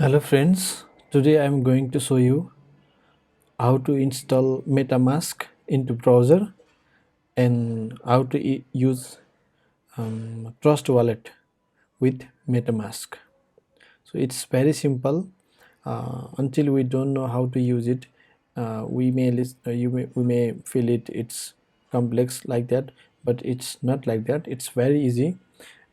Hello friends, today I am going to show you how to install MetaMask into browser and how to use Trust Wallet with MetaMask. So it's very simple. Until we don't know how to use it, we may feel it's complex like that, but it's not like that. It's very easy.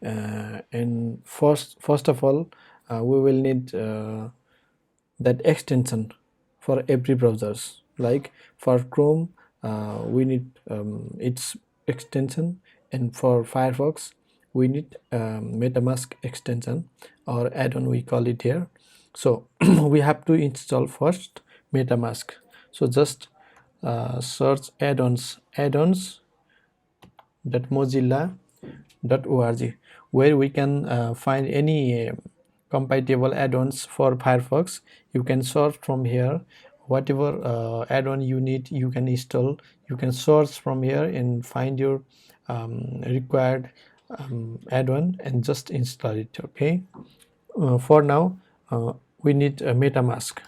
And first of all, we will need that extension for every browsers. Like for Chrome, we need its extension, and for Firefox we need MetaMask extension or add-on, we call it here. So we have to install first MetaMask. So just search addons.mozilla.org, where we can find any compatible add-ons for Firefox. You can search from here whatever add-on you need, you can install. You can search from here and find your required add-on and just install it. Okay, for now we need a MetaMask,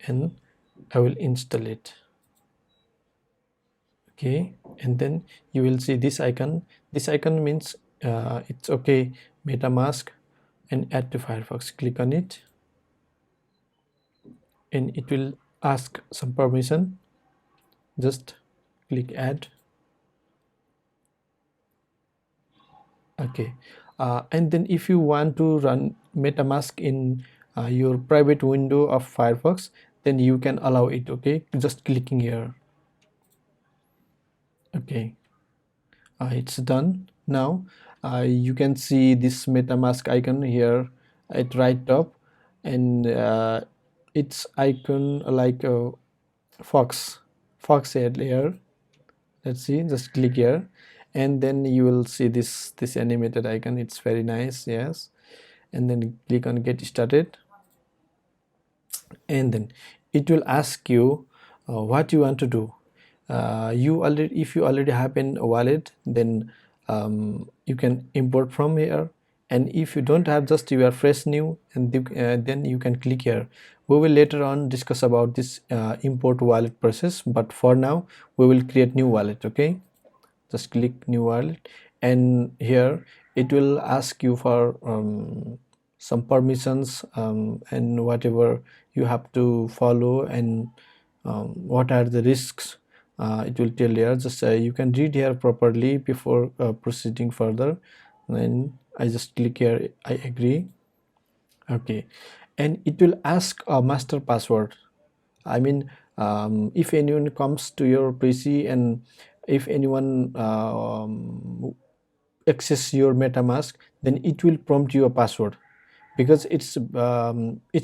and I will install it. Okay, and then you will see this icon. This icon means it's okay, MetaMask, and add to Firefox. Click on it and it will ask some permission. Just click add. Okay, and then if you want to run MetaMask in your private window of Firefox, then you can allow it. Okay, just clicking here. Okay, it's done. Now you can see this MetaMask icon here at right top, and its icon like a fox head here. Let's see, just click here and then you will see this animated icon. It's very nice. Yes, and then click on get started, and then it will ask you what you want to do. If you already have a wallet, then you can import from here, and if you don't have, just you are fresh new, and then you can click here. We will later on discuss about this import wallet process, but for now we will create new wallet. Okay, just click new wallet, and here it will ask you for some permissions and whatever you have to follow, and what are the risks. It will tell here. Just you can read here properly before proceeding further. Then I just click here, I agree. Okay, and it will ask a master password. I mean, if anyone comes to your PC and if anyone access your MetaMask, then it will prompt you a password, because it's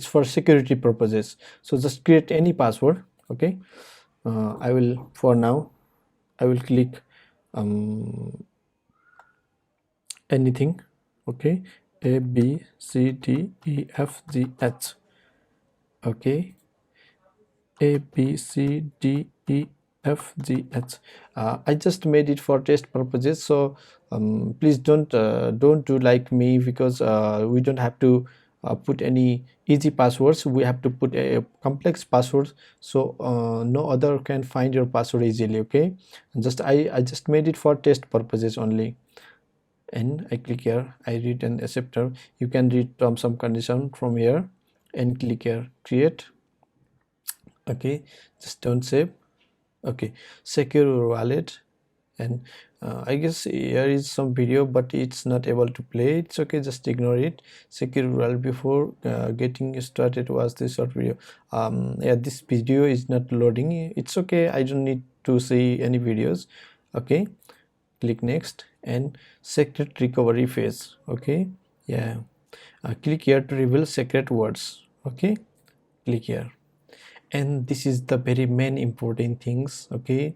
for security purposes. So just create any password. Okay, I will, for now I will click anything. Okay, A B C D E F G H. Okay, A B C D E F G H. I just made it for test purposes, so please don't do like me, because we don't have to put any easy passwords. We have to put a complex password, so no other can find your password easily. Okay, just I just made it for test purposes only, and I click here, I read and accept her. You can read some condition from here and click here create. Okay, just don't save. Okay, secure your wallet, and I guess here is some video, but it's not able to play. It's okay, just ignore it. Secure URL. Before getting started was this short video. Yeah, this video is not loading. It's okay, I don't need to see any videos. Okay, click next, and secret recovery phase. Okay, yeah, click here to reveal secret words. Okay, click here, and this is the very main important things. Okay,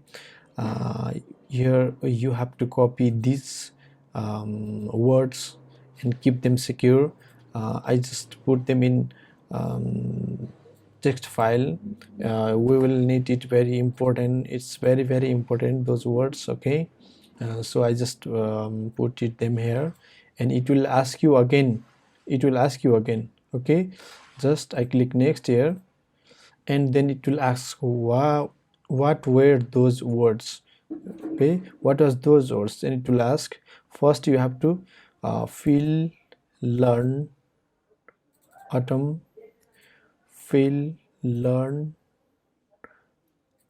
here you have to copy these words and keep them secure. I just put them in text file. We will need it, very important. It's very important, those words. Okay, so I just put them here, and it will ask you again it will ask you again. Okay, just I click next here, and then it will ask, wow, what were those words? Okay, what was those words? And it will ask, first you have to fill, learn, atom, fill, learn,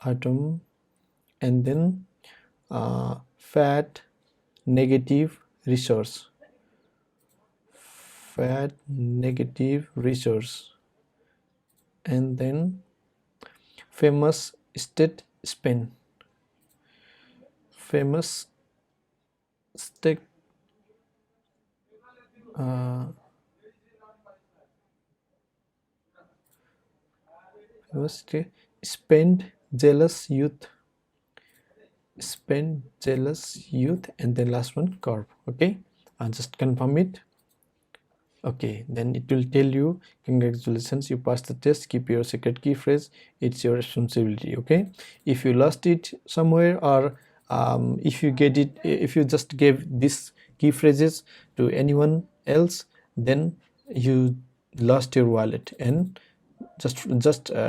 atom, and then fat, negative, resource, fat, negative, resource, and then famous state spin, famous state famous state spend, jealous youth, spend, jealous youth, and then last one curve. Okay, and just confirm it. Okay, then it will tell you, congratulations, you passed the test, keep your secret key phrase, it's your responsibility. Okay, if you lost it somewhere, or if you get it, if you just gave this key phrases to anyone else, then you lost your wallet, and just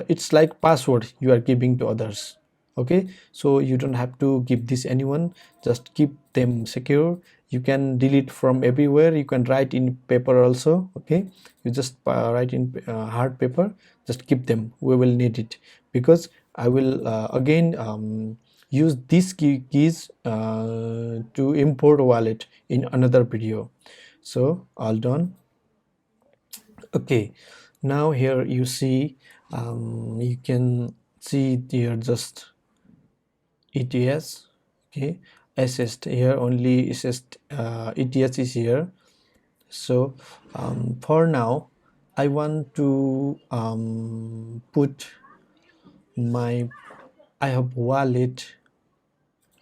it's like password you are giving to others. Okay, so you don't have to give this anyone, just keep them secure. You can delete from everywhere, you can write in paper also. Okay, you just write in hard paper, just keep them, we will need it, because I will again use these keys to import wallet in another video. So all done. Okay, now here you see, you can see here just ETS. Okay, assist here, only assist ETS is here. So for now I want to put my, I have wallet.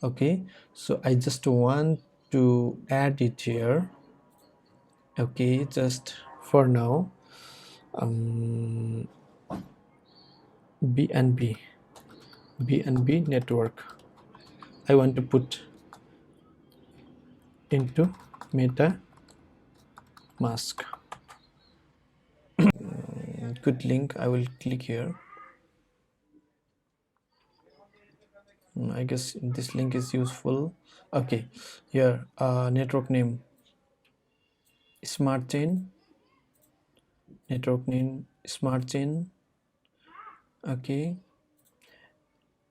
Okay, so I just want to add it here. Okay, just for now BNB network I want to put into MetaMask. Good link, I will click here. I guess this link is useful. Okay, here network name Smart Chain, network name Smart Chain. Okay,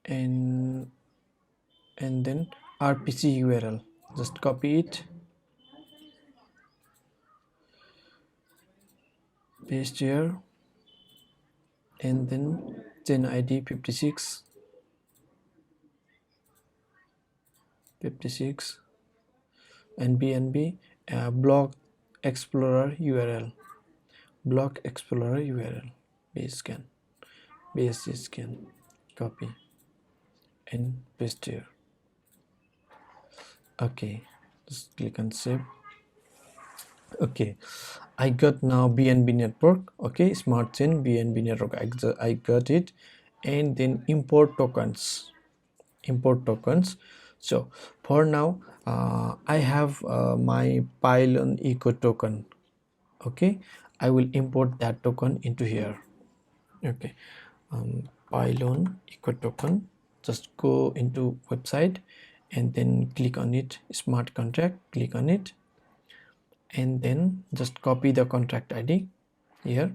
and then RPC URL, just copy it, paste here, and then chain ID 56 and BNB block explorer URL, block explorer URL, base scan, copy and paste here. Okay, just click on save. Okay, I got now BNB network. Okay, smart chain BNB network, I got it. And then import tokens, so for now I have my Pylon Eco Token. Okay, I will import that token into here. Okay, Pylon Eco Token, just go into website and then click on it, smart contract, click on it, and then just copy the contract ID here,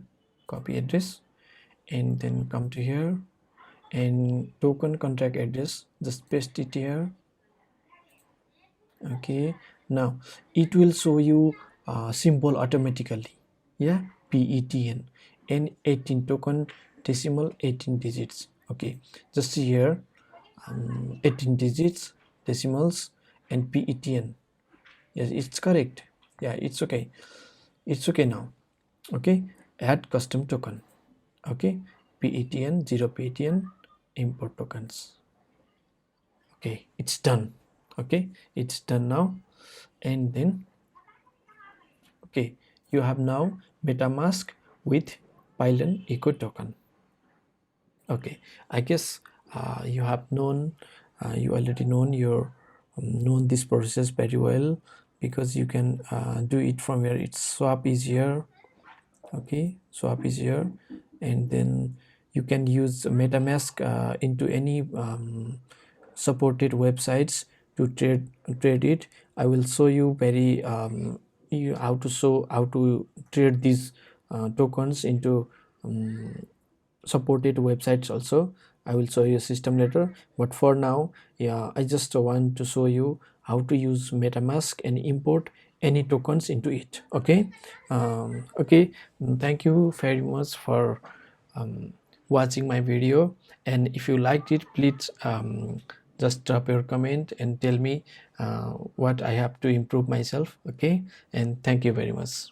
copy address, and then come to here, and token contract address, just paste it here. Okay, now it will show you symbol automatically. Yeah, PETN and 18 token decimal 18 digits. Okay, just see here 18 digits, decimals, and PETN. Yes, it's correct. Yeah, it's okay, it's okay now. Okay, add custom token. Okay, PETN 0 PETN, import tokens. Okay, it's done. Okay, it's done now. And then okay, you have now MetaMask with Pylon Eco Token. Okay, I guess you have known, you already known this process very well, because you can do it from here. It's swap easier. Okay, swap is here, and then you can use MetaMask into any supported websites to trade it. I will show you very how to trade these tokens into supported websites also. I will show you a system later, but for now, yeah, I just want to show you how to use MetaMask and import any tokens into it. Okay. Okay, thank you very much for watching my video, and if you liked it, please just drop your comment and tell me what I have to improve myself. Okay, and thank you very much.